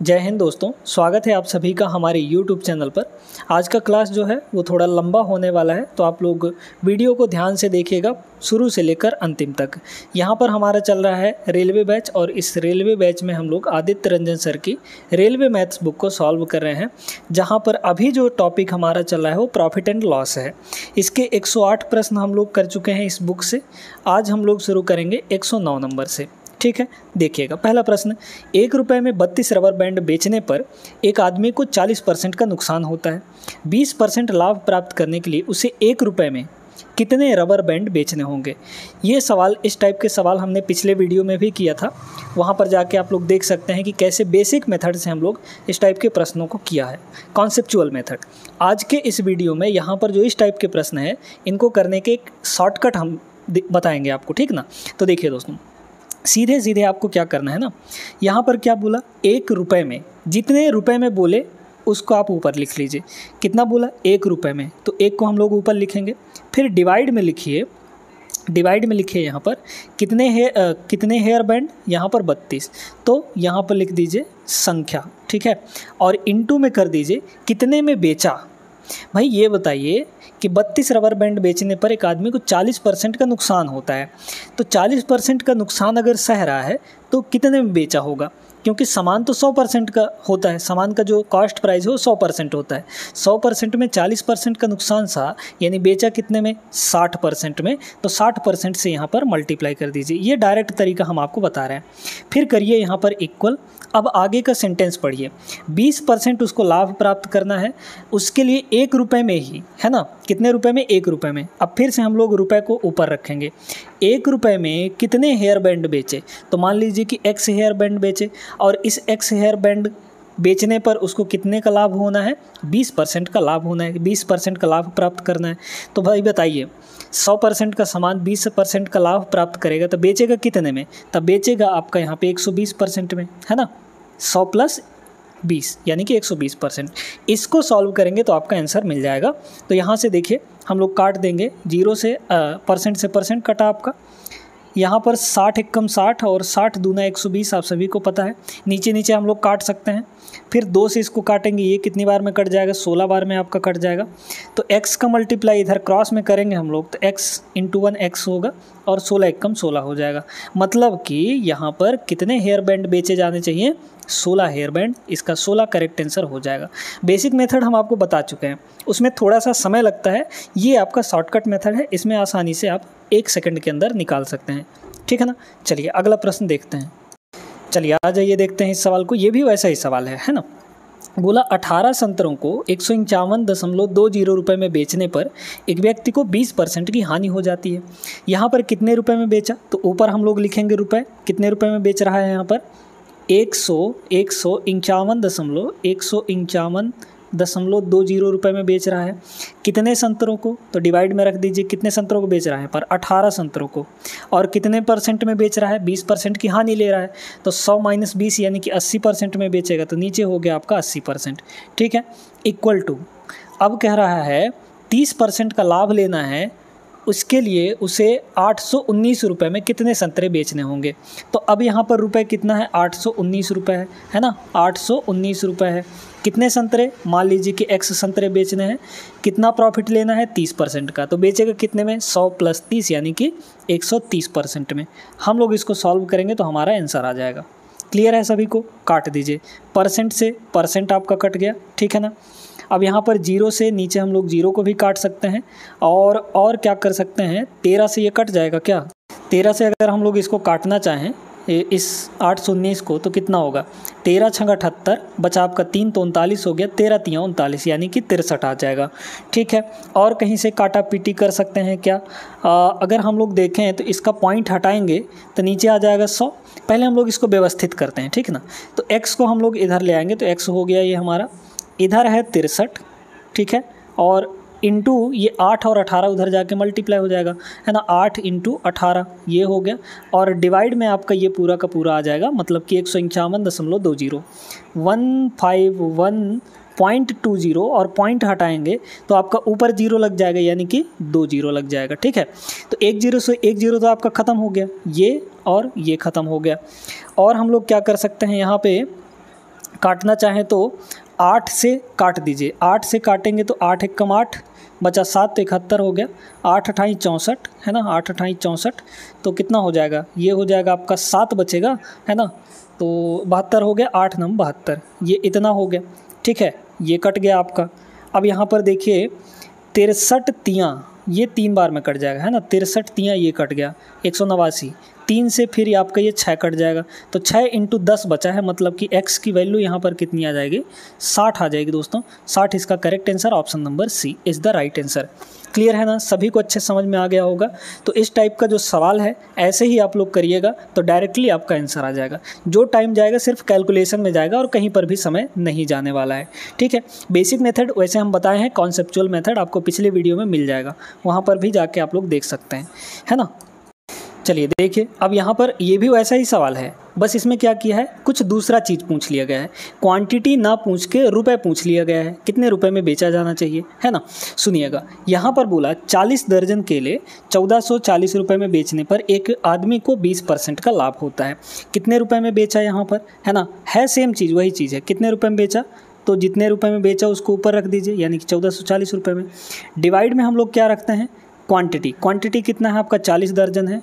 जय हिंद दोस्तों, स्वागत है आप सभी का हमारे YouTube चैनल पर। आज का क्लास जो है वो थोड़ा लंबा होने वाला है, तो आप लोग वीडियो को ध्यान से देखिएगा शुरू से लेकर अंतिम तक। यहाँ पर हमारा चल रहा है रेलवे बैच, और इस रेलवे बैच में हम लोग आदित्य रंजन सर की रेलवे मैथ्स बुक को सॉल्व कर रहे हैं, जहाँ पर अभी जो टॉपिक हमारा चल रहा है वो प्रॉफिट एंड लॉस है। इसके 108 प्रश्न हम लोग कर चुके हैं इस बुक से। आज हम लोग शुरू करेंगे 109 नंबर से। ठीक है, देखिएगा पहला प्रश्न। 1 रुपये में 32 रबर बैंड बेचने पर एक आदमी को 40% का नुकसान होता है। 20% लाभ प्राप्त करने के लिए उसे 1 रुपये में कितने रबर बैंड बेचने होंगे? ये सवाल, इस टाइप के सवाल हमने पिछले वीडियो में भी किया था। वहाँ पर जाके आप लोग देख सकते हैं कि कैसे बेसिक मेथड से हम लोग इस टाइप के प्रश्नों को किया है, कॉन्सेप्चुअल मेथड। आज के इस वीडियो में यहाँ पर जो इस टाइप के प्रश्न हैं, इनको करने के एक शॉर्टकट हम बताएंगे आपको, ठीक ना। तो देखिए दोस्तों, सीधे सीधे आपको क्या करना है ना, यहाँ पर क्या बोला, 1 रुपये में, जितने रुपए में बोले उसको आप ऊपर लिख लीजिए। कितना बोला? 1 रुपये में, तो 1 को हम लोग ऊपर लिखेंगे। फिर डिवाइड में लिखिए, डिवाइड में लिखिए यहाँ पर कितने हेयर बैंड, यहाँ पर 32, तो यहाँ पर लिख दीजिए संख्या, ठीक है। और इनटू में कर दीजिए कितने में बेचा। भाई ये बताइए कि 32 रबर बैंड बेचने पर एक आदमी को 40% का नुकसान होता है, तो 40% का नुकसान अगर सह रहा है तो कितने में बेचा होगा? क्योंकि सामान तो 100% का होता है, सामान का जो कॉस्ट प्राइस है वो 100% होता है। 100% में 40% का नुकसान सा, यानी बेचा कितने में? 60% में। तो 60% से यहाँ पर मल्टीप्लाई कर दीजिए। ये डायरेक्ट तरीका हम आपको बता रहे हैं। फिर करिए यहाँ पर इक्वल। अब आगे का सेंटेंस पढ़िए। 20% उसको लाभ प्राप्त करना है, उसके लिए 1 रुपये में ही, है ना। कितने रुपए में? 1 रुपये में। अब फिर से हम लोग रुपए को ऊपर रखेंगे। 1 रुपये में कितने हेयर बैंड बेचे? तो मान लीजिए कि x हेयर बैंड बेचे, और इस x हेयर बैंड बेचने पर उसको कितने का लाभ होना है? 20% का लाभ होना है। 20% का लाभ प्राप्त करना है। तो भाई बताइए, 100% का सामान 20% का लाभ प्राप्त करेगा तो बेचेगा कितने में? तब बेचेगा आपका यहाँ पे 120% में, है ना। 100 + 20 यानी कि 120%। इसको सॉल्व करेंगे तो आपका आंसर मिल जाएगा। तो यहाँ से देखिए हम लोग काट देंगे, 0 से परसेंट से परसेंट कटा आपका। यहाँ पर 60 एकम 60 और 60 दूना 120, आप सभी को पता है। नीचे नीचे हम लोग काट सकते हैं। फिर 2 से इसको काटेंगे, ये कितनी बार में कट जाएगा? 16 बार में आपका कट जाएगा। तो x का मल्टीप्लाई इधर क्रॉस में करेंगे हम लोग, तो x × 1 x होगा, और 16 एकम 16 हो जाएगा। मतलब कि यहाँ पर कितने हेयर बैंड बेचे जाने चाहिए? 16 हेयर बैंड। इसका 16 करेक्ट आंसर हो जाएगा। बेसिक मेथड हम आपको बता चुके हैं, उसमें थोड़ा सा समय लगता है। ये आपका शॉर्टकट मेथड है, इसमें आसानी से आप 1 सेकंड के अंदर निकाल सकते हैं, ठीक है ना। चलिए अगला प्रश्न देखते हैं। चलिए आ जाइए, देखते हैं इस सवाल को। ये भी वैसा ही सवाल है ना। बोला 18 संतरों को 151.20 रुपये में बेचने पर एक व्यक्ति को 20% की हानि हो जाती है। यहाँ पर कितने रुपए में बेचा? तो ऊपर हम लोग लिखेंगे रुपए। कितने रुपए में बेच रहा है यहाँ पर? 151.20 रुपये में बेच रहा है। कितने संतरों को? तो डिवाइड में रख दीजिए, कितने संतरों को बेच रहा है? पर 18 संतरों को। और कितने % में बेच रहा है? 20% की हानि ले रहा है, तो 100 - 20 यानी कि 80% में बेचेगा, तो नीचे हो गया आपका 80%, ठीक है। इक्वल टू, अब कह रहा है 30% का लाभ लेना है, उसके लिए उसे 819 रुपये में कितने संतरे बेचने होंगे? तो अब यहाँ पर रुपए कितना है? 819 रुपये है ना। 819 रुपये है। कितने संतरे? मान लीजिए कि x संतरे बेचने हैं। कितना प्रॉफिट लेना है? 30% का। तो बेचेगा कितने में? 100 + 30 यानी कि 130% में। हम लोग इसको सॉल्व करेंगे तो हमारा आंसर आ जाएगा। क्लियर है सभी को? काट दीजिए। परसेंट से परसेंट आपका कट गया, ठीक है ना। अब यहाँ पर 0 से नीचे हम लोग 0 को भी काट सकते हैं, और क्या कर सकते हैं, 13 से ये कट जाएगा क्या? 13 से अगर हम लोग इसको काटना चाहें इस 819 को, तो कितना होगा? 13 × 78, बचा आपका 3 तो 39 हो गया। 13 × 3 = 39 यानी कि 63 आ जाएगा, ठीक है। और कहीं से काटा पीटी कर सकते हैं क्या? अगर हम लोग देखें तो इसका पॉइंट हटाएंगे तो नीचे आ जाएगा 100। पहले हम लोग इसको व्यवस्थित करते हैं, ठीक ना। तो x को हम लोग इधर ले आएंगे, तो x हो गया ये हमारा, इधर है 63, ठीक है। और इंटू ये 8 और 18 उधर जाके मल्टीप्लाई हो जाएगा, है ना। 8 × 18 ये हो गया, और डिवाइड में आपका ये पूरा का पूरा आ जाएगा, मतलब कि 151.20 151.20, और पॉइंट हटाएंगे तो आपका ऊपर 0 लग जाएगा, यानी कि 2 0 लग जाएगा, ठीक है। तो 1 0 से 1 0 तो आपका ख़त्म हो गया, ये और ये ख़त्म हो गया। और हम लोग क्या कर सकते हैं, यहाँ पे काटना चाहें तो 8 से काट दीजिए, 8 से काटेंगे तो 8 एकम 8 बचा 7 तो 71 हो गया, 8 अठाई 64 है ना, 8 अठाई 64 तो कितना हो जाएगा, ये हो जाएगा आपका 7 बचेगा है ना, तो 72 हो गया, 8 9 72, ये इतना हो गया। ठीक है, ये कट गया आपका। अब यहाँ पर देखिए 63 तियाँ, ये 3 बार में कट जाएगा है ना, 63 तियाँ ये कट गया, 189, 3 से फिर ये आपका ये 6 कट जाएगा, तो 6 × 10 बचा है, मतलब कि x की वैल्यू यहाँ पर कितनी आ जाएगी, 60 आ जाएगी दोस्तों। 60 इसका correct answer, option number C is the right answer. Clear है ना, सभी को अच्छे समझ में आ गया होगा। तो इस टाइप का जो सवाल है ऐसे ही आप लोग करिएगा तो डायरेक्टली आपका आंसर आ जाएगा। जो टाइम जाएगा सिर्फ कैलकुलेशन में जाएगा और कहीं पर भी समय नहीं जाने वाला है। ठीक है, बेसिक मेथड वैसे हम बताए हैं, कॉन्सेप्चुअल मेथड आपको पिछले वीडियो में मिल जाएगा, वहाँ पर भी जाके आप लोग देख सकते हैं, है ना। चलिए देखिए, अब यहाँ पर ये भी वैसा ही सवाल है, बस इसमें क्या किया है, कुछ दूसरा चीज़ पूछ लिया गया है। क्वांटिटी ना पूछ के रुपए पूछ लिया गया है, कितने रुपए में बेचा जाना चाहिए, है ना। सुनिएगा, यहाँ पर बोला 40 दर्जन केले 1440 रुपये में बेचने पर एक आदमी को 20% का लाभ होता है। कितने रुपए में बेचा यहाँ पर, है ना, है सेम चीज़, वही चीज़ है। कितने रुपए में बेचा, तो जितने रुपए में बेचा उसको ऊपर रख दीजिए, यानी कि 1440 रुपये में। डिवाइड में हम लोग क्या रखते हैं, क्वांटिटी कितना है आपका, 40 दर्जन है,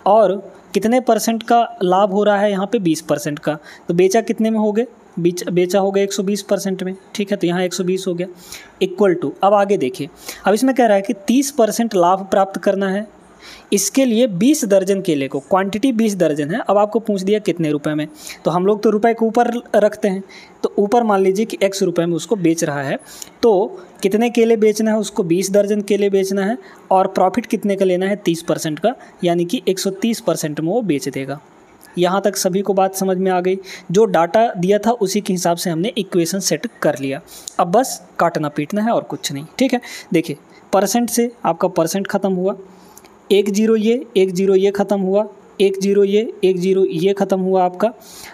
और कितने परसेंट का लाभ हो रहा है यहाँ पे, 20% का। तो बेचा कितने में हो गए, बेचा हो गया 120% में। ठीक है, तो यहाँ 120 हो गया, इक्वल टू, अब आगे देखिए, अब इसमें कह रहा है कि 30% लाभ प्राप्त करना है। इसके लिए 20 दर्जन केले को, क्वांटिटी 20 दर्जन है, अब आपको पूछ दिया कितने रुपए में, तो हम लोग तो रुपए को ऊपर रखते हैं, तो ऊपर मान लीजिए कि x रुपए में उसको बेच रहा है, तो कितने केले बेचना है उसको, 20 दर्जन केले बेचना है, और प्रॉफिट कितने का लेना है, 30% का, यानी कि 130% में वो बेच देगा। यहाँ तक सभी को बात समझ में आ गई। जो डाटा दिया था उसी के हिसाब से हमने इक्वेशन सेट कर लिया, अब बस काटना पीटना है और कुछ नहीं। ठीक है, देखिए परसेंट से आपका परसेंट ख़त्म हुआ, 1 0 ये ख़त्म हुआ, 1 0 ये ख़त्म हुआ आपका।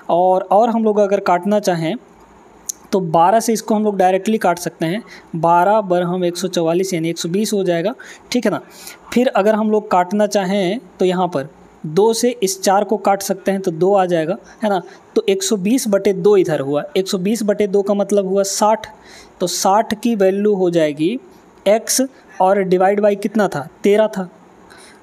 और हम लोग अगर काटना चाहें तो 12 से इसको हम लोग डायरेक्टली काट सकते हैं, 12 बरहम 144 यानी 120 हो जाएगा। ठीक है ना। फिर अगर हम लोग काटना चाहें तो यहाँ पर 2 से इस 4 को काट सकते हैं तो 2 आ जाएगा, है ना। तो 120/2 इधर हुआ, 120/2 का मतलब हुआ 60, तो 60 की वैल्यू हो जाएगी x, और डिवाइड बाई कितना था, 13 था,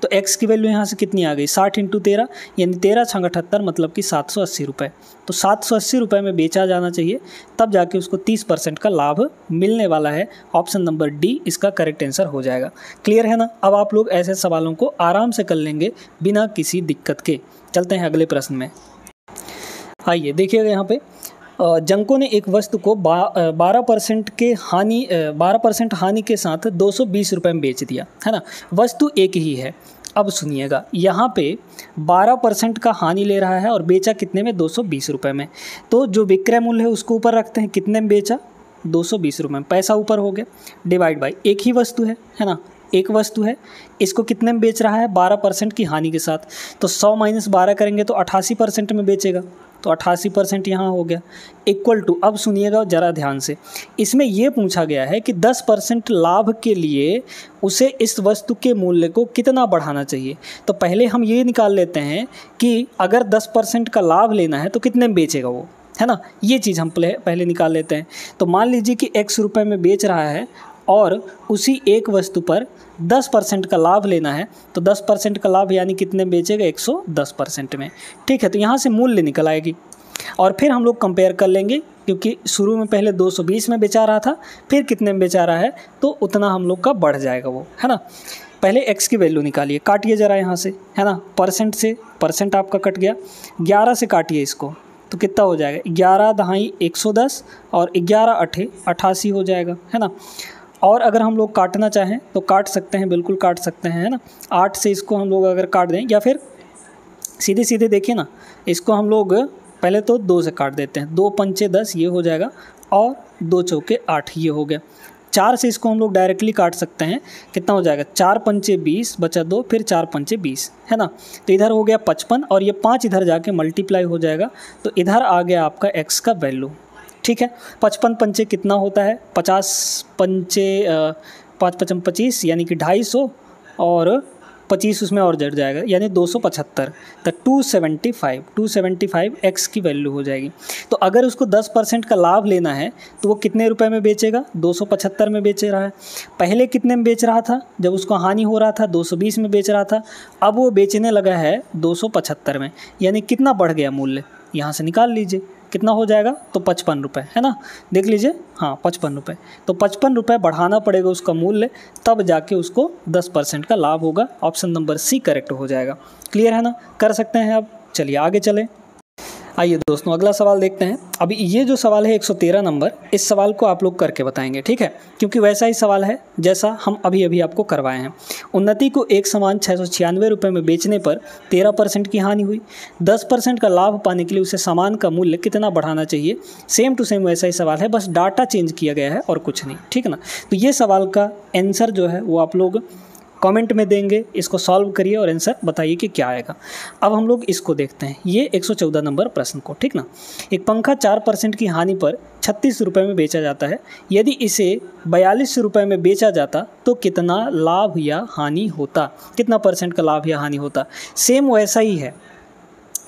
तो x की वैल्यू यहाँ से कितनी आ गई, 60 × 13 यानी 13 × 78 मतलब कि 780 रुपये। तो 780 रुपये में बेचा जाना चाहिए, तब जाके उसको 30% का लाभ मिलने वाला है। ऑप्शन नंबर डी इसका करेक्ट आंसर हो जाएगा। क्लियर है ना। अब आप लोग ऐसे सवालों को आराम से कर लेंगे बिना किसी दिक्कत के। चलते हैं अगले प्रश्न में। आइए देखिएगा, यहाँ पे जंको ने एक वस्तु को 12% हानि के साथ 220 रुपये में बेच दिया, है ना। वस्तु एक ही है। अब सुनिएगा, यहाँ पे 12% का हानि ले रहा है और बेचा कितने में, 220 रुपये में। तो जो विक्रय मूल्य है उसको ऊपर रखते हैं, कितने में बेचा, 220 रुपये में, पैसा ऊपर हो गया, डिवाइड बाई एक ही वस्तु है ना, एक वस्तु है, इसको कितने में बेच रहा है, 12% की हानि के साथ। तो 100 - 12 करेंगे तो 88% में बेचेगा, तो 88% यहाँ हो गया, इक्वल टू। अब सुनिएगा ज़रा ध्यान से, इसमें यह पूछा गया है कि 10% लाभ के लिए उसे इस वस्तु के मूल्य को कितना बढ़ाना चाहिए। तो पहले हम ये निकाल लेते हैं कि अगर 10% का लाभ लेना है तो कितने में बेचेगा वो, है ना। ये चीज़ हम पहले निकाल लेते हैं। तो मान लीजिए कि x रुपये में बेच रहा है और उसी एक वस्तु पर 10% का लाभ लेना है, तो 10% का लाभ यानी कितने में बेचेगा, 110% में। ठीक है, तो यहाँ से मूल्य निकल आएगी और फिर हम लोग कंपेयर कर लेंगे, क्योंकि शुरू में पहले 220 में बेचा रहा था, फिर कितने में बेचा रहा है, तो उतना हम लोग का बढ़ जाएगा वो, है ना। पहले x की वैल्यू निकालिए, काटिए ज़रा यहाँ से, है ना। परसेंट से परसेंट आपका कट गया, 11 से काटिए इसको, तो कितना हो जाएगा, 11 दहाई 110 और 11 अठे 88 हो जाएगा, है ना। और अगर हम लोग काटना चाहें तो काट सकते हैं, बिल्कुल काट सकते हैं, है ना। 8 से इसको हम लोग अगर काट दें, या फिर सीधे सीधे देखिए ना, इसको हम लोग पहले तो 2 से काट देते हैं, 2 पंचे 10 ये हो जाएगा, और 2 चौके 8 ये हो गया। 4 से इसको हम लोग डायरेक्टली काट सकते हैं, कितना हो जाएगा, 4 पंचे 20 बचा 2, फिर 4 पंचे 20, है ना। तो इधर हो गया 55 और ये 5 इधर जाके मल्टीप्लाई हो जाएगा, तो इधर आ गया आपका x का वैल्यू। ठीक है, 55 पंचे कितना होता है, 50 पंचे 5 × 5 = 25 यानी कि 250, और 25 उसमें और जड़ जाएगा, यानी 275, तो 275 x की वैल्यू हो जाएगी। तो अगर उसको 10% का लाभ लेना है तो वो कितने रुपए में बेचेगा? 275 में बेच रहा है। पहले कितने में बेच रहा था? जब उसको हानि हो रहा था 220 में बेच रहा था, अब वो बेचने लगा है 275 में, यानी कितना बढ़ गया मूल्य? यहाँ से निकाल लीजिए कितना हो जाएगा, तो 55 रुपये, है ना, देख लीजिए, हाँ 55 रुपये। तो 55 रुपये बढ़ाना पड़ेगा उसका मूल्य, तब जाके उसको 10% का लाभ होगा। ऑप्शन नंबर सी करेक्ट हो जाएगा। क्लियर है ना, कर सकते हैं। अब चलिए आगे चलें। आइए दोस्तों अगला सवाल देखते हैं। अभी ये जो सवाल है 113 नंबर, इस सवाल को आप लोग करके बताएंगे, ठीक है, क्योंकि वैसा ही सवाल है जैसा हम अभी अभी आपको करवाए हैं। उन्नति को एक समान 696 रुपये में बेचने पर 13% की हानि हुई। 10% का लाभ पाने के लिए उसे सामान का मूल्य कितना बढ़ाना चाहिए? सेम टू सेम वैसा ही सवाल है, बस डाटा चेंज किया गया है और कुछ नहीं, ठीक है ना। तो ये सवाल का आंसर जो है वो आप लोग कमेंट में देंगे, इसको सॉल्व करिए और आंसर बताइए कि क्या आएगा। अब हम लोग इसको देखते हैं, ये 114 नंबर प्रश्न को, ठीक ना। एक पंखा 4% की हानि पर 36 रुपये में बेचा जाता है। यदि इसे 42 रुपये में बेचा जाता तो कितना लाभ या हानि होता? कितना परसेंट का लाभ या हानि होता? सेम वैसा ही है,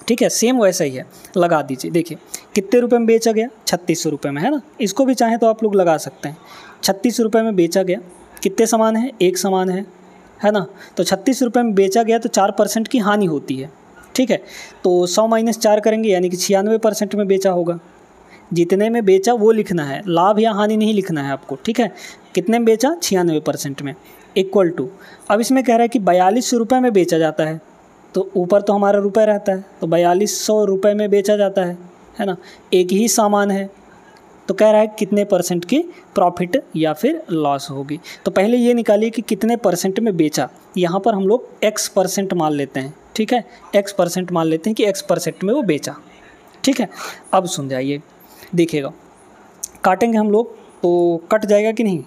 ठीक है, सेम वैसा ही है, लगा दीजिए। देखिए कितने रुपए में बेचा गया? 36 रुपये में, है ना। इसको भी चाहें तो आप लोग लगा सकते हैं। 36 रुपये में बेचा गया, कितने समान है? एक समान है ना। तो 36 रुपये में बेचा गया तो 4% की हानि होती है, ठीक है। तो 100 - 4 करेंगे, यानी कि 96% में बेचा होगा। जितने में बेचा वो लिखना है, लाभ या हानि नहीं लिखना है आपको, ठीक है। कितने में बेचा? 96% में, इक्वल टू, अब इसमें कह रहा है कि 42 रुपये में बेचा जाता है, तो ऊपर तो हमारा रुपये रहता है, तो 4200 रुपये में बेचा जाता है ना। एक ही सामान है, तो कह रहा है कितने परसेंट की प्रॉफिट या फिर लॉस होगी। तो पहले ये निकालिए कि कितने परसेंट में बेचा। यहाँ पर हम लोग x% मान लेते हैं, ठीक है, x% मान लेते हैं कि x% में वो बेचा, ठीक है। अब सुन जाइए, देखिएगा, काटेंगे हम लोग तो कट जाएगा कि नहीं?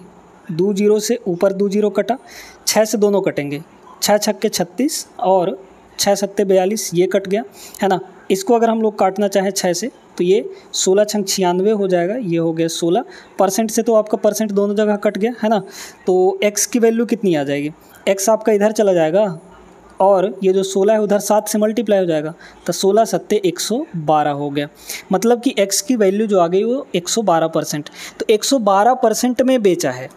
2 0 से ऊपर 2 0 कटा, 6 से दोनों कटेंगे, 6 छक्के 36 और 6 सत्ते 42, ये कट गया, है ना। इसको अगर हम लोग काटना चाहें 6 से तो ये 16 छंग 96 हो जाएगा, ये हो गया 16%। से तो आपका परसेंट दोनों जगह कट गया, है ना। तो x की वैल्यू कितनी आ जाएगी? x आपका इधर चला जाएगा और ये जो 16 है उधर 7 से मल्टीप्लाई हो जाएगा, तो 16 सत्ते 112 हो गया। मतलब कि x की वैल्यू जो आ गई वो 112%। तो 112% में बेचा है,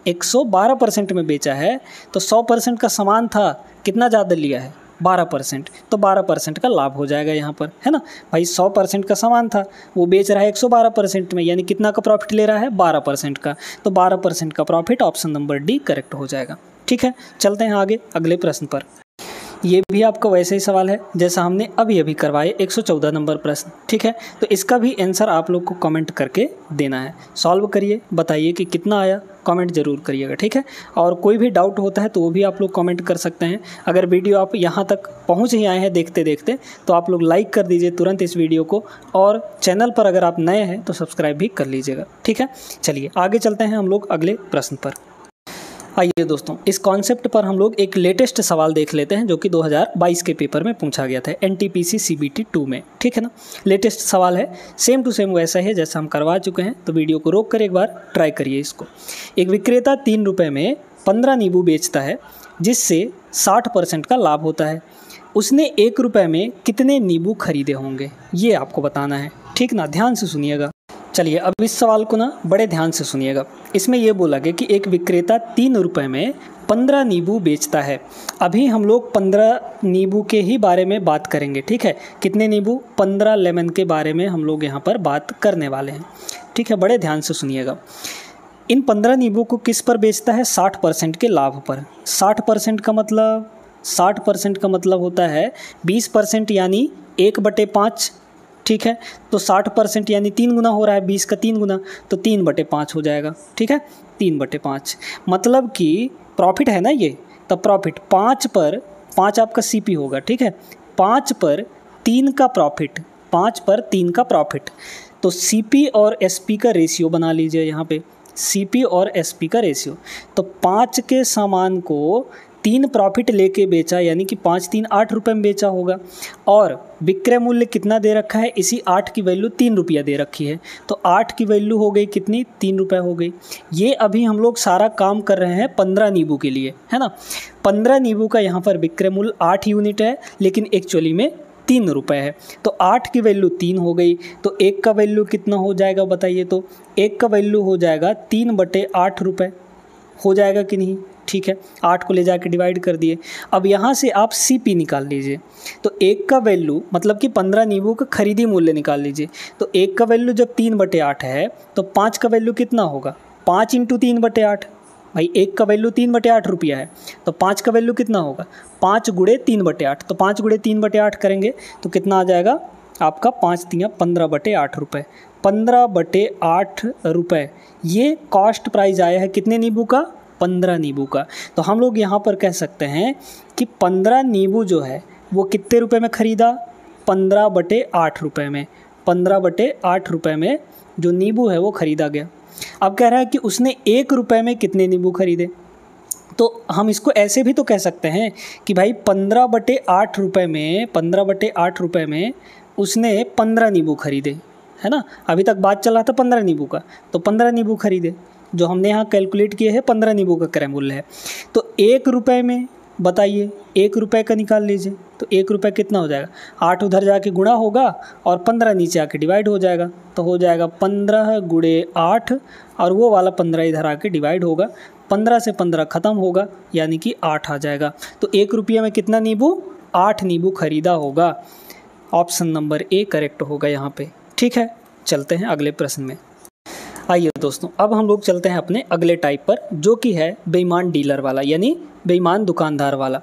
112% में बेचा है, तो 100% का सामान था, कितना ज़्यादा लिया है? 12%, तो 12% का लाभ हो जाएगा यहाँ पर, है ना भाई। 100% का सामान था, वो बेच रहा है 112% में, यानी कितना का प्रॉफिट ले रहा है? 12% का, तो 12% का profit option number D correct हो जाएगा, ठीक है। चलते हैं आगे अगले प्रश्न पर। ये भी आपका वैसे ही सवाल है जैसा हमने अभी अभी करवाए, 114 नंबर प्रश्न, ठीक है। तो इसका भी आंसर आप लोग को कमेंट करके देना है, सॉल्व करिए, बताइए कि कितना आया, कमेंट ज़रूर करिएगा, ठीक है। और कोई भी डाउट होता है तो वो भी आप लोग कमेंट कर सकते हैं। अगर वीडियो आप यहाँ तक पहुँच ही आए हैं देखते देखते, तो आप लोग लाइक कर दीजिए तुरंत इस वीडियो को, और चैनल पर अगर आप नए हैं तो सब्सक्राइब भी कर लीजिएगा, ठीक है। चलिए आगे चलते हैं हम लोग अगले प्रश्न पर। आइए दोस्तों, इस कॉन्सेप्ट पर हम लोग एक लेटेस्ट सवाल देख लेते हैं जो कि 2022 के पेपर में पूछा गया था, NTPC CBT 2 में, ठीक है ना। लेटेस्ट सवाल है, सेम टू सेम वैसा है जैसा हम करवा चुके हैं। तो वीडियो को रोक कर एक बार ट्राई करिए इसको। एक विक्रेता 3 रुपये में 15 नींबू बेचता है, जिससे 60% का लाभ होता है। उसने 1 रुपये में कितने नींबू खरीदे होंगे, ये आपको बताना है, ठीक ना। ध्यान से सुनिएगा। चलिए अब इस सवाल को ना बड़े ध्यान से सुनिएगा। इसमें यह बोला गया कि एक विक्रेता 3 रुपये में 15 नींबू बेचता है। अभी हम लोग 15 नींबू के ही बारे में बात करेंगे, ठीक है। कितने नींबू? 15 लेमन के बारे में हम लोग यहाँ पर बात करने वाले हैं, ठीक है। बड़े ध्यान से सुनिएगा। इन 15 नींबू को किस पर बेचता है? 60% के लाभ पर। 60% का मतलब, 60% का मतलब होता है 20%, यानी 1/5, ठीक है। तो 60% यानी 3 गुना हो रहा है, 20 का 3 गुना, तो 3/5 हो जाएगा, ठीक है। 3/5 मतलब कि प्रॉफिट है ना ये, तब प्रॉफिट 5 पर 5 आपका CP होगा, ठीक है। 5 पर 3 का प्रॉफिट, 5 पर 3 का प्रॉफिट, तो CP और SP का रेशियो बना लीजिए यहाँ पे, CP और SP का रेशियो। तो 5 के सामान को 3 प्रॉफिट लेके बेचा, यानी कि 5 3 8 रुपये में बेचा होगा, और विक्रय मूल्य कितना दे रखा है, इसी 8 की वैल्यू 3 रुपया दे रखी है, तो 8 की वैल्यू हो गई कितनी, 3 रुपये हो गई। ये अभी हम लोग सारा काम कर रहे हैं 15 नींबू के लिए, है ना। 15 नींबू का यहाँ पर विक्रय मूल्य 8 यूनिट है, लेकिन एक्चुअली में 3 रुपये है, तो 8 की वैल्यू 3 हो गई, तो 1 का वैल्यू कितना हो जाएगा बताइए। तो 1 का वैल्यू हो जाएगा 3/8 रुपये, हो जाएगा कि नहीं, ठीक है। 8 को ले जाके डिवाइड कर दिए। अब यहाँ से आप CP निकाल लीजिए, तो 1 का वैल्यू मतलब कि 15 नींबू का खरीदी मूल्य निकाल लीजिए। तो 1 का वैल्यू जब 3/8 है तो 5 का वैल्यू कितना होगा, 5 × 3/8, भाई 1 का वैल्यू 3/8 रुपया है, तो 5 का वैल्यू कितना होगा, 5 × 3/8, तो 5 × 3/8 करेंगे तो कितना आ जाएगा आपका, 5 × 3 = 15/8 रुपये। 15/8 रुपये ये कॉस्ट प्राइस आया है कितने नींबू का, 15 नींबू का। तो हम लोग यहाँ पर कह सकते हैं कि 15 नींबू जो है वो कितने रुपए में ख़रीदा, 15/8 रुपये में। 15/8 रुपये में जो नींबू है वो ख़रीदा गया। अब कह रहा है कि उसने 1 रुपये में कितने नींबू खरीदे, तो हम इसको ऐसे भी तो कह सकते हैं कि भाई 15/8 रुपये में, 15/8 रुपये में उसने 15 नींबू खरीदे, है ना। अभी तक बात चल रहा था 15 नींबू का, तो 15 नींबू खरीदे, जो हमने यहाँ कैलकुलेट किए हैं 15 नींबू का क्रय मूल्य है। तो 1 रुपये में बताइए, 1 रुपये का निकाल लीजिए, तो 1 रुपये कितना हो जाएगा, 8 उधर जाके गुणा होगा और 15 नीचे आके डिवाइड हो जाएगा, तो हो जाएगा 15 × 8 और वो वाला 15 इधर आके डिवाइड होगा, 15 से 15 ख़त्म होगा, यानी कि 8 आ जाएगा। तो 1 रुपये में कितना नींबू, 8 नींबू खरीदा होगा। ऑप्शन नंबर A करेक्ट होगा यहाँ पे, ठीक है। चलते हैं अगले प्रश्न में। आइए दोस्तों, अब हम लोग चलते हैं अपने अगले टाइप पर, जो कि है बेईमान डीलर वाला, यानी बेईमान दुकानदार वाला।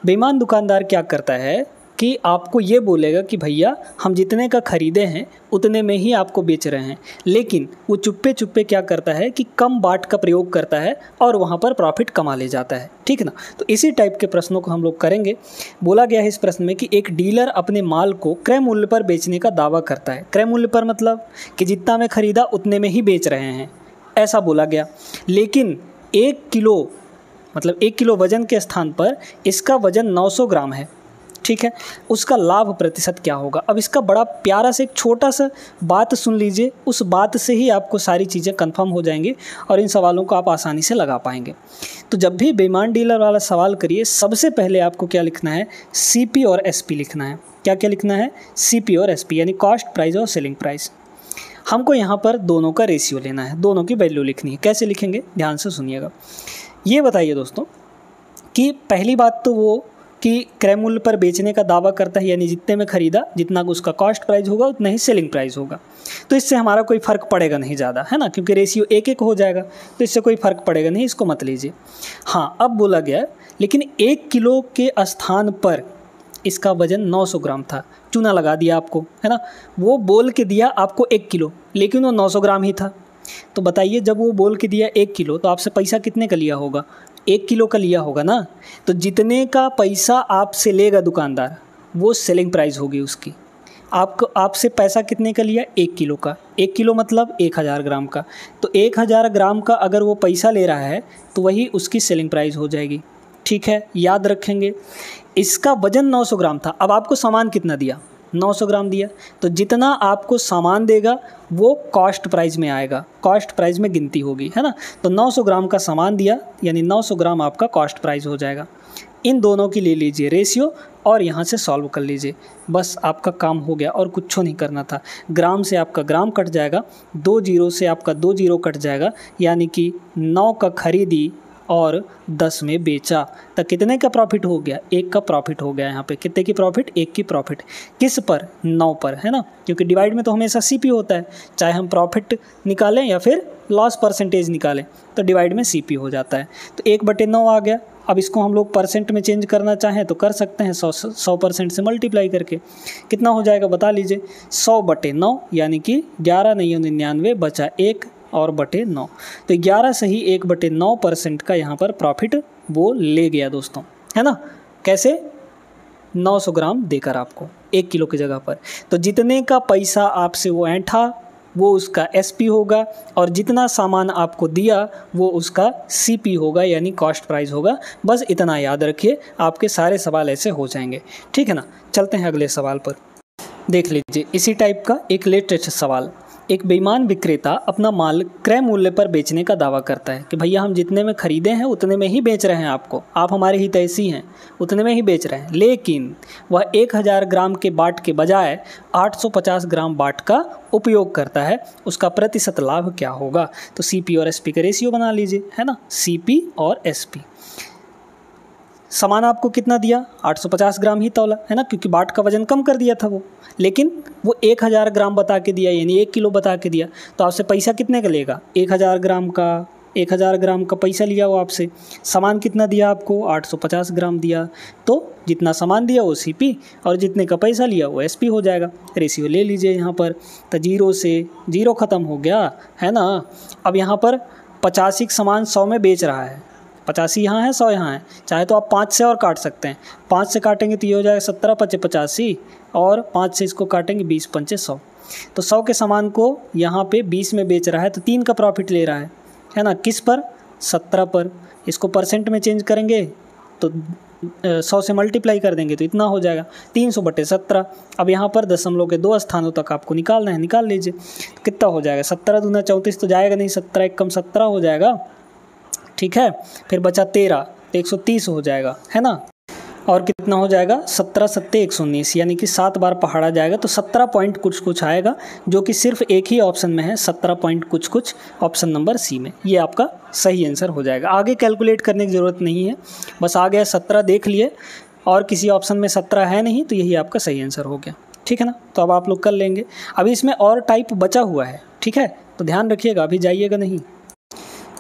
बेईमान दुकानदार क्या करता है कि आपको ये बोलेगा कि भैया हम जितने का ख़रीदे हैं उतने में ही आपको बेच रहे हैं, लेकिन वो चुप्पे चुप्पे क्या करता है कि कम बाट का प्रयोग करता है और वहाँ पर प्रॉफिट कमा ले जाता है, ठीक ना। तो इसी टाइप के प्रश्नों को हम लोग करेंगे। बोला गया है इस प्रश्न में कि एक डीलर अपने माल को क्रय मूल्य पर बेचने का दावा करता है। क्रय मूल्य पर मतलब कि जितना में ख़रीदा उतने में ही बेच रहे हैं, ऐसा बोला गया। लेकिन 1 किलो मतलब 1 किलो वज़न के स्थान पर इसका वज़न 900 ग्राम है, ठीक है। उसका लाभ प्रतिशत क्या होगा। अब इसका बड़ा प्यारा से एक छोटा सा बात सुन लीजिए, उस बात से ही आपको सारी चीज़ें कंफर्म हो जाएंगी और इन सवालों को आप आसानी से लगा पाएंगे। तो जब भी बेईमान डीलर वाला सवाल करिए, सबसे पहले आपको क्या लिखना है, CP और SP लिखना है। क्या क्या लिखना है, CP और SP, यानी कॉस्ट प्राइस और सेलिंग प्राइस। हमको यहाँ पर दोनों का रेशियो लेना है, दोनों की वैल्यू लिखनी है। कैसे लिखेंगे, ध्यान से सुनिएगा। ये बताइए दोस्तों कि पहली बात तो वो कि क्रय मूल्य पर बेचने का दावा करता है, यानी जितने में ख़रीदा जितना उसका कॉस्ट प्राइस होगा उतना ही सेलिंग प्राइस होगा। तो इससे हमारा कोई फ़र्क पड़ेगा नहीं ज़्यादा, है ना, क्योंकि रेशियो 1-1 हो जाएगा, तो इससे कोई फ़र्क पड़ेगा नहीं, इसको मत लीजिए। हाँ, अब बोला गया लेकिन 1 किलो के स्थान पर इसका वज़न 900 ग्राम था, चूना लगा दिया आपको, है ना। वो बोल के दिया आपको 1 किलो, लेकिन वो 900 ग्राम ही था। तो बताइए, जब वो बोल के दिया 1 किलो तो आपसे पैसा कितने का लिया होगा, 1 किलो का लिया होगा ना। तो जितने का पैसा आपसे लेगा दुकानदार वो सेलिंग प्राइस होगी उसकी। आपसे पैसा कितने का लिया, 1 किलो का। 1 किलो मतलब 1000 ग्राम का। तो 1000 ग्राम का अगर वो पैसा ले रहा है तो वही उसकी सेलिंग प्राइस हो जाएगी, ठीक है। याद रखेंगे, इसका वजन 900 ग्राम था। अब आपको सामान कितना दिया, 900 ग्राम दिया, तो जितना आपको सामान देगा वो कॉस्ट प्राइस में आएगा, कॉस्ट प्राइस में गिनती होगी, है ना। तो 900 ग्राम का सामान दिया यानी 900 ग्राम आपका कॉस्ट प्राइस हो जाएगा। इन दोनों की ले लीजिए रेशियो और यहाँ से सॉल्व कर लीजिए, बस आपका काम हो गया और कुछ नहीं करना था। ग्राम से आपका ग्राम कट जाएगा, 2 जीरो से आपका 2 जीरो कट जाएगा, यानी कि 9 का खरीदी और 10 में बेचा, तो कितने का प्रॉफिट हो गया, 1 का प्रॉफिट हो गया। यहाँ पे कितने की प्रॉफिट, 1 की प्रॉफिट। किस पर, 9 पर, है ना, क्योंकि डिवाइड में तो हमेशा CP होता है, चाहे हम प्रॉफिट निकालें या फिर लॉस परसेंटेज निकालें तो डिवाइड में CP हो जाता है। तो 1/9 आ गया। अब इसको हम लोग परसेंट में चेंज करना चाहें तो कर सकते हैं, 100% से मल्टीप्लाई करके। कितना हो जाएगा बता लीजिए, 100/9 यानी कि 11 नहीं 99 बचा 1 और बटे 9, तो 11 सही 1/9% का यहाँ पर प्रॉफिट वो ले गया दोस्तों, है ना। कैसे, 900 ग्राम देकर आपको 1 किलो की जगह पर। तो जितने का पैसा आपसे वो ऐंठा वो उसका SP होगा और जितना सामान आपको दिया वो उसका CP होगा यानी कॉस्ट प्राइस होगा। बस इतना याद रखिए, आपके सारे सवाल ऐसे हो जाएंगे, ठीक है ना। चलते हैं अगले सवाल पर। देख लीजिए इसी टाइप का एक लेटेस्ट सवाल। एक बेईमान विक्रेता अपना माल क्रय मूल्य पर बेचने का दावा करता है कि भैया हम जितने में ख़रीदे हैं उतने में ही बेच रहे हैं आपको, आप हमारे हितैषी हैं, उतने में ही बेच रहे हैं, लेकिन वह 1000 ग्राम के बाट के बजाय 850 ग्राम बाट का उपयोग करता है, उसका प्रतिशत लाभ क्या होगा। तो CP और SP का रेशियो बना लीजिए, है ना। CP और SP, सामान आपको कितना दिया, 850 ग्राम ही तौला, है ना, क्योंकि बाट का वजन कम कर दिया था वो, लेकिन वो 1000 ग्राम बता के दिया यानी 1 किलो बता के दिया। तो आपसे पैसा कितने का लेगा, 1000 ग्राम का, 1000 ग्राम का पैसा लिया वो आपसे। सामान कितना दिया आपको, 850 ग्राम दिया, तो जितना सामान दिया वो CP और जितने का पैसा लिया वो SP हो जाएगा। रेशियो ले लीजिए यहाँ पर, तो 0 से 0 ख़त्म हो गया, है ना। अब यहाँ पर 85 सामान 100 में बेच रहा है, 85 यहाँ है, 100 यहाँ है, चाहे तो आप 5 से और काट सकते हैं, 5 से काटेंगे तो ये हो जाएगा 17 × 5 = 85 और 5 से इसको काटेंगे 20 × 5 = 100। तो 100 के सामान को यहाँ पे 20 में बेच रहा है तो 3 का प्रॉफिट ले रहा है ना। किस पर, 17 पर। इसको परसेंट में चेंज करेंगे तो 100 से मल्टीप्लाई कर देंगे तो इतना हो जाएगा 300/17। अब यहाँ पर दशमलव के 2 स्थानों तक आपको निकालना है, निकाल लीजिए। तो कितना हो जाएगा, 17 दूना 34 तो जाएगा नहीं, 17 × 1 = 17 हो जाएगा, ठीक है। फिर बचा 13 तो 130 हो जाएगा, है ना। और कितना हो जाएगा, 17 × 7 = 119 यानी कि 7 बार पहाड़ा जाएगा तो 17 पॉइंट कुछ आएगा, जो कि सिर्फ एक ही ऑप्शन में है, 17 पॉइंट कुछ, ऑप्शन नंबर C में। ये आपका सही आंसर हो जाएगा। आगे कैलकुलेट करने की ज़रूरत नहीं है, बस आ गया 17 देख लिए और किसी ऑप्शन में 17 है नहीं तो यही आपका सही आंसर हो गया, ठीक है ना। तो अब आप लोग कर लेंगे। अभी इसमें और टाइप बचा हुआ है, ठीक है, तो ध्यान रखिएगा, अभी जाइएगा नहीं।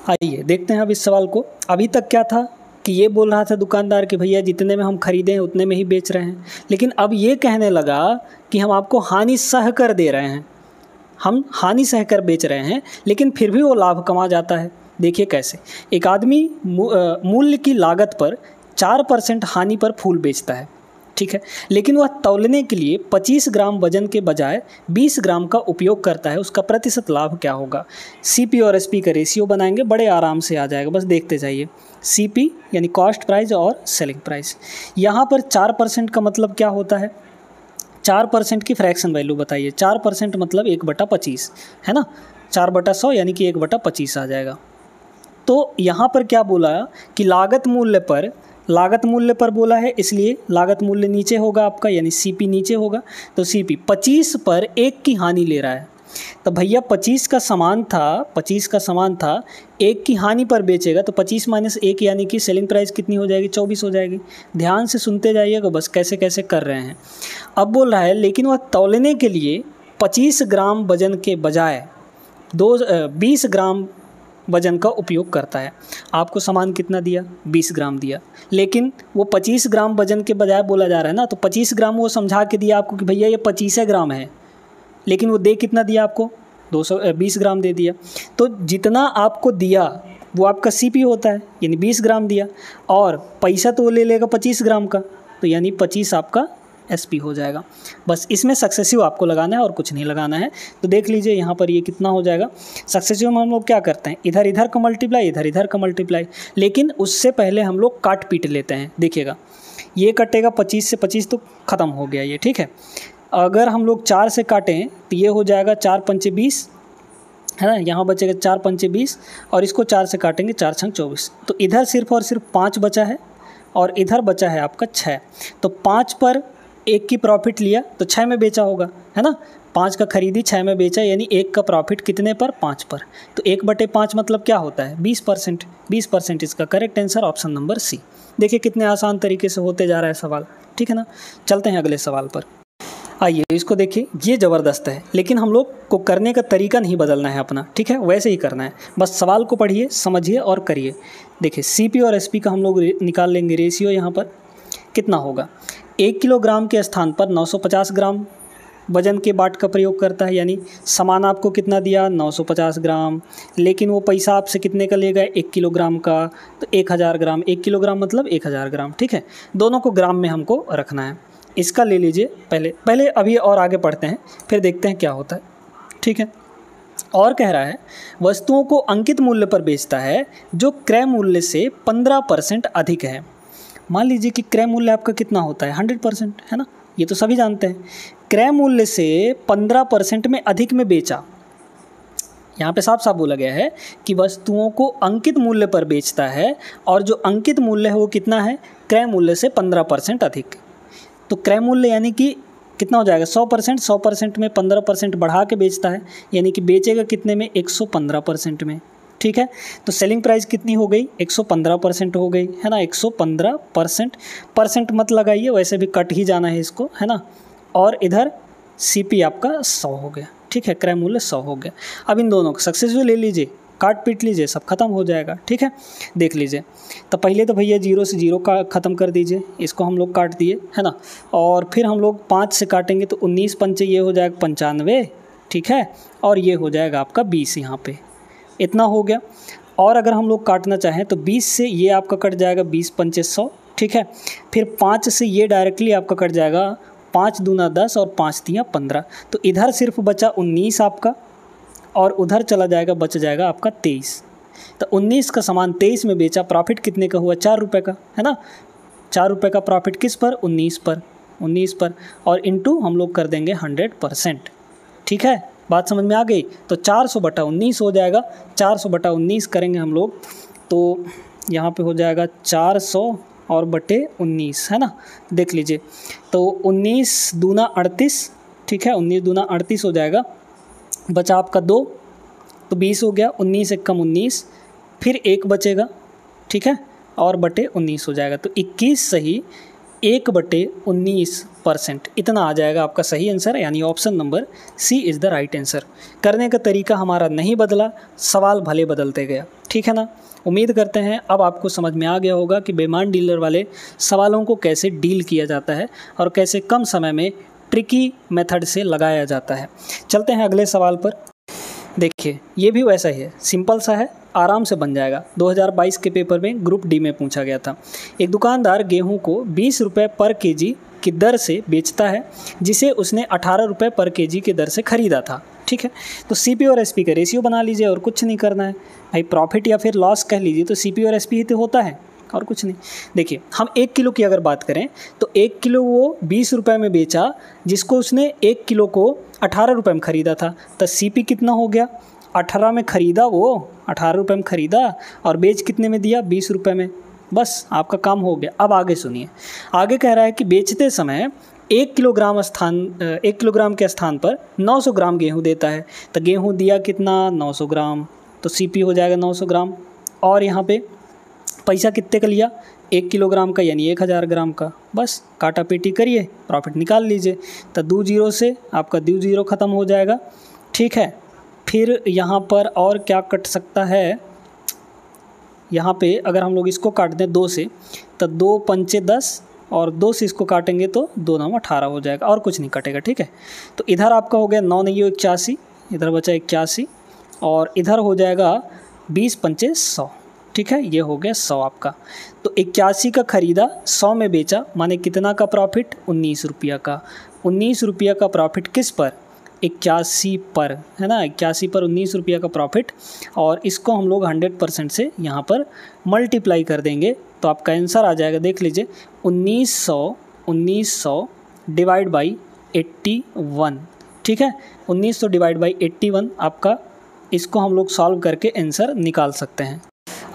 आइए देखते हैं अब इस सवाल को। अभी तक क्या था कि ये बोल रहा था दुकानदार कि भैया जितने में हम खरीदे हैं उतने में ही बेच रहे हैं, लेकिन अब ये कहने लगा कि हम आपको हानि सह कर दे रहे हैं, हम हानि सह कर बेच रहे हैं, लेकिन फिर भी वो लाभ कमा जाता है। देखिए कैसे, एक आदमी मूल्य की लागत पर 4% हानि पर फूल बेचता है, ठीक है, लेकिन वह तौलने के लिए 25 ग्राम वजन के बजाय 20 ग्राम का उपयोग करता है, उसका प्रतिशत लाभ क्या होगा। CP और SP का रेशियो बनाएंगे, बड़े आराम से आ जाएगा, बस देखते जाइए। CP यानी कॉस्ट प्राइस और सेलिंग प्राइस। यहाँ पर 4% का मतलब क्या होता है, 4% की फ्रैक्शन वैल्यू बताइए। 4% मतलब 1/25, है ना, 4/100 यानी कि 1/25 आ जाएगा। तो यहाँ पर क्या बोला कि लागत मूल्य पर बोला है, इसलिए लागत मूल्य नीचे होगा आपका, यानी CP नीचे होगा। तो CP 25 पर 1 की हानि ले रहा है, तो भैया 25 का सामान था, 1 की हानि पर बेचेगा तो 25 - 1 यानी कि सेलिंग प्राइस कितनी हो जाएगी, 24 हो जाएगी। ध्यान से सुनते जाइएगा, बस कैसे कैसे कर रहे हैं। अब बोल रहा है लेकिन वह तौलने के लिए 25 ग्राम वजन के बजाय 20 ग्राम वजन का उपयोग करता है। आपको सामान कितना दिया, 20 ग्राम दिया, लेकिन वो 25 ग्राम वजन के बजाय बोला जा रहा है ना, तो 25 ग्राम वो समझा के दिया आपको कि भैया ये 25 ग्राम है, लेकिन वो दे कितना दिया आपको, 220 ग्राम दे दिया। तो जितना आपको दिया वो आपका CP होता है, यानी 20 ग्राम दिया, और पैसा तो वो ले लेगा 25 ग्राम का, तो यानी 25 आपका SP हो जाएगा। बस इसमें सक्सेसिव आपको लगाना है और कुछ नहीं लगाना है। तो देख लीजिए यहाँ पर ये कितना हो जाएगा। सक्सेसिव में हम लोग क्या करते हैं, इधर इधर का मल्टीप्लाई, इधर इधर का मल्टीप्लाई, लेकिन उससे पहले हम लोग काट पीट लेते हैं। देखिएगा ये कटेगा 25 से 25 तो ख़त्म हो गया ये, ठीक है। अगर हम लोग 4 से काटें तो ये हो जाएगा 4 × 5 = 20, है ना, यहाँ बचेगा 4 × 5 = 20 और इसको 4 से काटेंगे 4 × 6 = 24। तो इधर सिर्फ और सिर्फ 5 बचा है और इधर बचा है आपका 6। तो 5 पर 1 की प्रॉफिट लिया तो 6 में बेचा होगा, है ना, 5 का खरीदी 6 में बेचा, यानी 1 का प्रॉफिट कितने पर, 5 पर। तो 1/5 मतलब क्या होता है, 20%। 20% इसका correct answer option number C। देखिए कितने आसान तरीके से होते जा रहा है सवाल, ठीक है ना। चलते हैं अगले सवाल पर। आइए इसको देखिए, ये ज़बरदस्त है, लेकिन हम लोग को करने का तरीका नहीं बदलना है अपना, ठीक है, वैसे ही करना है। बस सवाल को पढ़िए, समझिए और करिए। देखिए CP और SP का हम लोग निकाल लेंगे रेशियो। यहाँ पर कितना होगा, 1 किलोग्राम के स्थान पर 950 ग्राम वजन के बाट का प्रयोग करता है, यानी सामान आपको कितना दिया, 950 ग्राम, लेकिन वो पैसा आपसे कितने का ले गए, 1 किलोग्राम का, तो 1000 ग्राम। 1 किलोग्राम मतलब 1000 ग्राम, ठीक है, दोनों को ग्राम में हमको रखना है। इसका ले लीजिए पहले अभी और आगे पढ़ते हैं, फिर देखते हैं क्या होता है, ठीक है। और कह रहा है वस्तुओं को अंकित मूल्य पर बेचता है जो क्रय मूल्य से 15% अधिक है। मान लीजिए कि क्रय मूल्य आपका कितना होता है 100%, है ना, ये तो सभी जानते हैं। क्रय मूल्य से 15% में अधिक में बेचा, यहाँ पे साफ साफ बोला गया है कि वस्तुओं को अंकित मूल्य पर बेचता है और जो अंकित मूल्य है वो कितना है, क्रय मूल्य से 15% अधिक। तो क्रय मूल्य यानी कि कितना हो जाएगा 100%, 100% में 15% बढ़ा के बेचता है, यानी कि बेचेगा कितने में 115% में। ठीक है, तो सेलिंग प्राइस कितनी हो गई 115% हो गई, है ना, 115%। परसेंट मत लगाइए, वैसे भी कट ही जाना है इसको, है ना। और इधर CP आपका 100 हो गया। ठीक है, क्रय मूल्य 100 हो गया। अब इन दोनों को सक्सेसफुल ले लीजिए, काट पीट लीजिए, सब खत्म हो जाएगा। ठीक है, देख लीजिए। तो पहले तो भैया 0 से 0 का ख़त्म कर दीजिए, इसको हम लोग काट दिए, है ना। और फिर हम लोग 5 से काटेंगे तो 19 पंचे ये हो जाएगा 95, ठीक है, और ये हो जाएगा आपका 20, यहाँ पे इतना हो गया। और अगर हम लोग काटना चाहें तो 20 से ये आपका कट जाएगा 20 पंचे 100, ठीक है। फिर 5 से ये डायरेक्टली आपका कट जाएगा 5 दूना 10 और 5 तियाँ 15, तो इधर सिर्फ बचा 19 आपका, और उधर चला जाएगा, बच जाएगा आपका 23। तो 19 का सामान 23 में बेचा, प्रॉफिट कितने का हुआ 4 रुपये का, है ना। 4 रुपये का प्रॉफिट किस पर 19 पर, और इनटू हम लोग कर देंगे 100%। ठीक है, बात समझ में आ गई। तो 400/19 हो जाएगा, 400/19 करेंगे हम लोग तो यहाँ पे हो जाएगा 400 और बटे 19, है ना। देख लीजिए, तो 19 दूना 38, ठीक है, 19 दूना 38 हो जाएगा, बचा आपका 2, तो 20 हो गया, 19 एक कम 19, फिर 1 बचेगा, ठीक है, और बटे 19 हो जाएगा, तो 21 सही 1/19%, इतना आ जाएगा आपका सही आंसर, यानी option number C is the right answer. करने का तरीका हमारा नहीं बदला, सवाल भले बदलते गया। ठीक है ना। उम्मीद करते हैं अब आपको समझ में आ गया होगा कि बेईमान डीलर वाले सवालों को कैसे डील किया जाता है और कैसे कम समय में ट्रिकी मेथड से लगाया जाता है। चलते हैं अगले सवाल पर। देखिए, ये भी वैसा ही है, सिंपल सा है, आराम से बन जाएगा। 2022 के पेपर में ग्रुप डी में पूछा गया था। एक दुकानदार गेहूं को 20 रुपये पर केजी की दर से बेचता है, जिसे उसने 18 रुपये पर केजी की दर से ख़रीदा था। ठीक है, तो CP और SP का रेशियो बना लीजिए, और कुछ नहीं करना है भाई। प्रॉफिट या फिर लॉस कह लीजिए तो CP और SP ही तो होता है, और कुछ नहीं। देखिए, हम 1 किलो की अगर बात करें तो 1 किलो वो 20 रुपये में बेचा, जिसको उसने 1 किलो को 18 रुपये में ख़रीदा था। तो CP कितना हो गया, 18 में ख़रीदा वो, 18 रुपये में ख़रीदा, और बेच कितने में दिया 20 रुपये में। बस आपका काम हो गया। अब आगे सुनिए, आगे कह रहा है कि बेचते समय 1 किलोग्राम के स्थान पर 900 ग्राम गेहूँ देता है। तो गेहूँ दिया कितना 900 ग्राम, तो CP हो जाएगा 900 ग्राम। और यहाँ पे पैसा कितने का लिया 1 किलोग्राम का, यानी 1000 ग्राम का। बस काटा पेटी करिए, प्रॉफिट निकाल लीजिए। तो 2 जीरो से आपका 2 जीरो ख़त्म हो जाएगा। ठीक है, फिर यहाँ पर और क्या कट सकता है, यहाँ पे अगर हम लोग इसको काट दें 2 से, तो 2 पंचे 10, और 2 से इसको काटेंगे तो 2 9 18 हो जाएगा, और कुछ नहीं कटेगा। ठीक है, तो इधर आपका हो गया 9 नहीं 81, इधर बचा 81, और इधर हो जाएगा 20 पंचे 100। ठीक है, ये हो गया 100 आपका। तो 81 का ख़रीदा, 100 में बेचा, माने कितना का प्रॉफिट 19 रुपया का। 19 रुपया का प्रॉफिट किस पर 81 पर, है ना, 81 पर 19 रुपया का प्रॉफिट। और इसको हम लोग 100% से यहाँ पर मल्टीप्लाई कर देंगे तो आपका आंसर आ जाएगा। देख लीजिए, 1900 डिवाइड बाई 81। ठीक है, 1900 डिवाइड बाई 81 आपका, इसको हम लोग सॉल्व करके आंसर निकाल सकते हैं।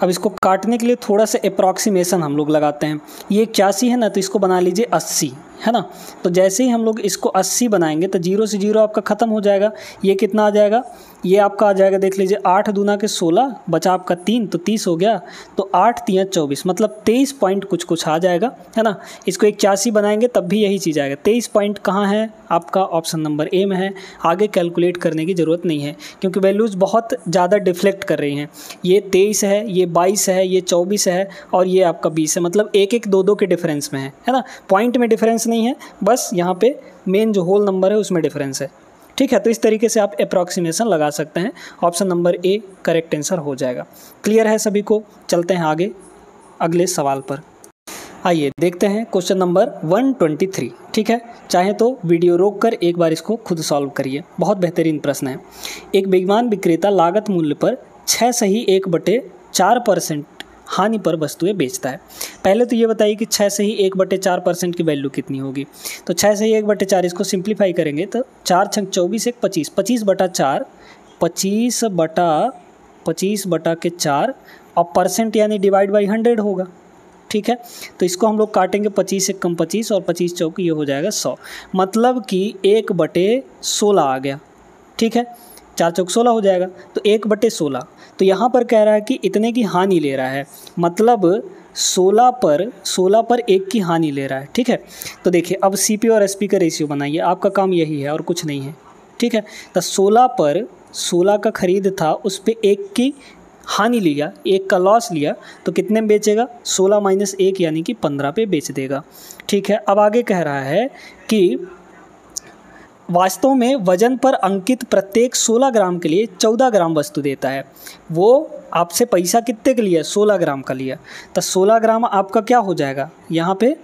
अब इसको काटने के लिए थोड़ा सा अप्रॉक्सीमेशन हम लोग लगाते हैं। ये 81 है ना, तो इसको बना लीजिए 80, है ना। तो जैसे ही हम लोग इसको 80 बनाएंगे तो 0 से 0 आपका ख़त्म हो जाएगा। ये कितना आ जाएगा, ये आपका आ जाएगा, देख लीजिए, 8 दूना के 16, बचा आपका 3, तो 30 हो गया। तो 8 तियाँ 24, मतलब 23 पॉइंट कुछ आ जाएगा, है ना। इसको 81 बनाएंगे तब भी यही चीज़ आएगा। 23 पॉइंट कहाँ है आपका, ऑप्शन नंबर A में है। आगे कैलकुलेट करने की ज़रूरत नहीं है, क्योंकि वैल्यूज़ बहुत ज़्यादा डिफ्लेक्ट कर रही हैं। ये 23 है, ये 22 है, ये 24 है, और ये आपका 20 है, मतलब 1-1 2-2 के डिफरेंस में है ना। पॉइंट में डिफरेंस नहीं है, बस यहाँ पे मेन जो होल नंबर है उसमें डिफरेंस है। ठीक है, तो इस तरीके से आप अप्रॉक्सीमेशन लगा सकते हैं। Option number A correct answer हो जाएगा। क्लियर है सभी को। चलते हैं आगे अगले सवाल पर। आइए देखते हैं क्वेश्चन नंबर 123। ठीक है, चाहे तो वीडियो रोककर एक बार इसको खुद सॉल्व करिए। बहुत बेहतरीन प्रश्न है। एक बेईमान विक्रेता लागत मूल्य पर 6 सही 1/4% हानि पर वस्तुएं बेचता है। पहले तो ये बताइए कि 6 सही 1/4% की वैल्यू कितनी होगी। तो 6 सही 1/4 इसको सिंप्लीफाई करेंगे तो 4 छंग 24 1 25, 25/4, 25/4 और परसेंट यानी डिवाइड बाई 100 होगा। ठीक है, तो इसको हम लोग काटेंगे 25 एक कम 25 और 25 चौक ये हो जाएगा 100, मतलब कि 1/16 आ गया। ठीक है, 4 चौक 16 हो जाएगा, तो 1/16। तो यहाँ पर कह रहा है कि इतने की हानि ले रहा है, मतलब 16 पर 1 की हानि ले रहा है। ठीक है, तो देखिए अब सीपी और एसपी का रेशियो बनाइए, आपका काम यही है और कुछ नहीं है। ठीक है, तो 16 पर 16 का खरीद था, उस पर 1 की हानि लिया, 1 का लॉस लिया, तो कितने में बेचेगा? 16 माइनस 1 यानी कि 15 पे बेच देगा। ठीक है, अब आगे कह रहा है कि वास्तव में वजन पर अंकित प्रत्येक 16 ग्राम के लिए 14 ग्राम वस्तु देता है। वो आपसे पैसा कितने का लिया? 16 ग्राम का लिया, तो 16 ग्राम आपका क्या हो जाएगा? यहाँ पे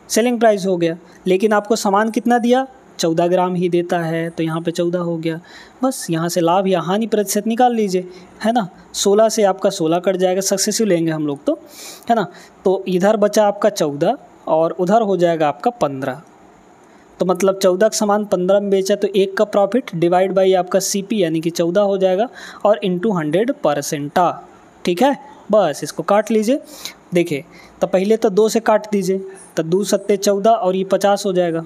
सेलिंग प्राइस हो गया, लेकिन आपको सामान कितना दिया? 14 ग्राम ही देता है, तो यहाँ पे 14 हो गया। बस यहाँ से लाभ या हानि प्रतिशत निकाल लीजिए, है ना। 16 से आपका 16 कट जाएगा, सक्सेसिव लेंगे हम लोग तो, है ना। तो इधर बचा आपका 14 और उधर हो जाएगा आपका 15, तो मतलब 14 का सामान 15 में बेचा, तो 1 का प्रॉफिट डिवाइड बाई आपका सीपी यानी कि 14 हो जाएगा और इंटू 100%। ठीक है, बस इसको काट लीजिए। देखिए तो पहले तो 2 से काट दीजिए, तो 2 सत्ते 14 और ये 50 हो जाएगा,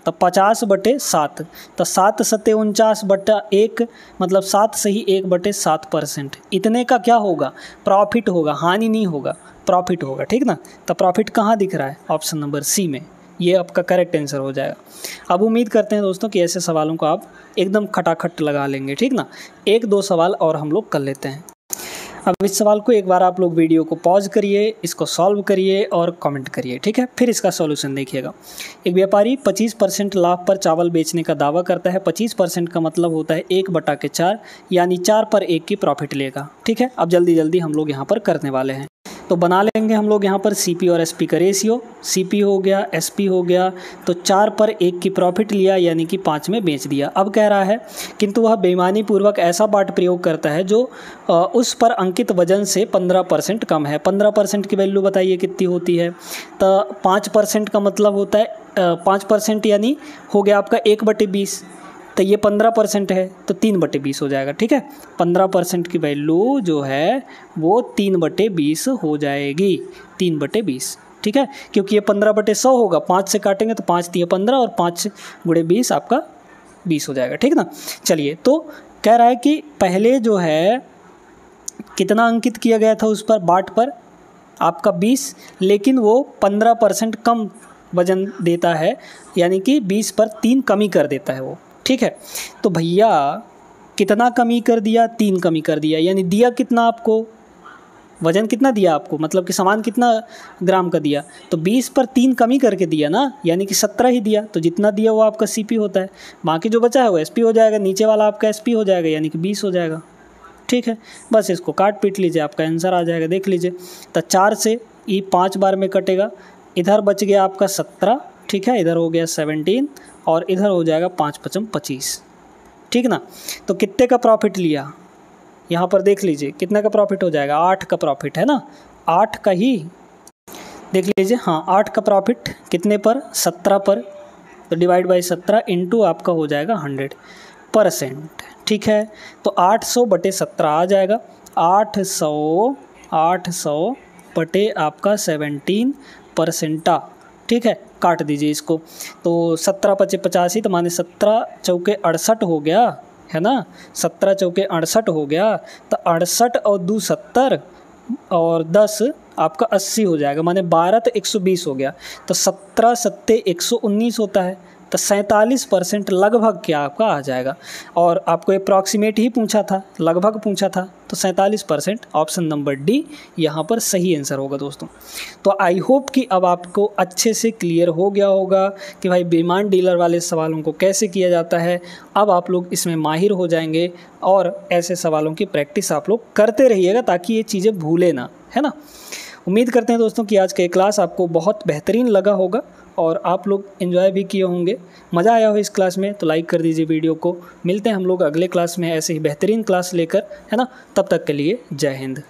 तो 50/7, तो 7 सत्ते 49/1, मतलब 7 सही 1/7%। इतने का क्या होगा? प्रॉफिट होगा, हानि नहीं होगा, प्रॉफिट होगा। ठीक ना, तो प्रॉफिट कहाँ दिख रहा है? ऑप्शन नंबर सी में, ये आपका करेक्ट आंसर हो जाएगा। अब उम्मीद करते हैं दोस्तों कि ऐसे सवालों को आप एकदम खटाखट लगा लेंगे। ठीक ना, 1-2 सवाल और हम लोग कर लेते हैं। अब इस सवाल को एक बार आप लोग वीडियो को पॉज करिए, इसको सॉल्व करिए और कमेंट करिए। ठीक है, फिर इसका सॉल्यूशन देखिएगा। एक व्यापारी 25% लाभ पर चावल बेचने का दावा करता है। 25% का मतलब होता है 1/4, यानी 4 पर 1 की प्रॉफिट लेगा। ठीक है, अब जल्दी जल्दी हम लोग यहाँ पर करने वाले हैं, तो बना लेंगे हम लोग यहाँ पर सीपी और एसपी का रेशियो। सीपी हो गया, एसपी हो गया, तो 4 पर 1 की प्रॉफिट लिया यानी कि 5 में बेच दिया। अब कह रहा है किंतु वह बेईमानी पूर्वक ऐसा बाट प्रयोग करता है जो उस पर अंकित वजन से 15% कम है। 15% की वैल्यू बताइए कितनी होती है? तो 5% का मतलब होता है 5% यानी हो गया आपका 1/20, तो ये 15% है, तो 3/20 हो जाएगा। ठीक है, 15% की वैल्यू जो है वो 3/20 हो जाएगी, 3/20। ठीक है, क्योंकि ये 15/100 होगा, 5 से काटेंगे तो 5 × 15 और 5 × 20 आपका 20 हो जाएगा। ठीक ना, चलिए, तो कह रहा है कि पहले जो है कितना अंकित किया गया था उस पर, बाट पर आपका 20, लेकिन वो 15% कम वजन देता है, यानी कि 20 पर 3 कमी कर देता है वो। ठीक है, तो भैया कितना कमी कर दिया? 3 कमी कर दिया, यानी दिया कितना आपको? वजन कितना दिया आपको, मतलब कि सामान कितना ग्राम का दिया? तो 20 पर 3 कमी करके दिया ना, यानी कि 17 ही दिया, तो जितना दिया वो आपका सीपी होता है, बाकी जो बचा है वो एसपी हो जाएगा, नीचे वाला आपका एसपी हो जाएगा, यानी कि 20 हो जाएगा। ठीक है, बस इसको काट पीट लीजिए, आपका आंसर आ जाएगा। देख लीजिए, तो 4 से ये 5 बार में कटेगा, इधर बच गया आपका 17, ठीक है, इधर हो गया 17 और इधर हो जाएगा 5×5 = 25। ठीक ना, तो कितने का प्रॉफिट लिया? यहाँ पर देख लीजिए कितने का प्रॉफिट हो जाएगा? 8 का प्रॉफिट है ना, 8 का ही देख लीजिए। हाँ, 8 का प्रॉफिट कितने पर? 17 पर, तो डिवाइड बाई 17 इंटू आपका हो जाएगा 100%। ठीक है, तो 800/17 आ जाएगा, 800 बटे आपका 17%। ठीक है, काट दीजिए इसको, तो 17 × 5 = 85, तो माने 17 चौके 68 हो गया, है ना, 17 चौके 68 हो गया, तो 68 और 2 70 और 10 आपका 80 हो जाएगा, माने 12 तो 120 हो गया, तो 17 सत्ते 119 होता है, तो 47% लगभग क्या आपका आ जाएगा। और आपको अप्रॉक्सीमेट ही पूछा था, लगभग पूछा था, तो 47% ऑप्शन नंबर डी यहाँ पर सही आंसर होगा दोस्तों। तो आई होप कि अब आपको अच्छे से क्लियर हो गया होगा कि भाई बेईमान डीलर वाले सवालों को कैसे किया जाता है। अब आप लोग इसमें माहिर हो जाएंगे और ऐसे सवालों की प्रैक्टिस आप लोग करते रहिएगा ताकि ये चीज़ें भूले ना, है ना। उम्मीद करते हैं दोस्तों कि आज का क्लास आपको बहुत बेहतरीन लगा होगा और आप लोग एंजॉय भी किए होंगे। मज़ा आया हो इस क्लास में तो लाइक कर दीजिए वीडियो को। मिलते हैं हम लोग अगले क्लास में ऐसे ही बेहतरीन क्लास लेकर, है ना। तब तक के लिए जय हिंद।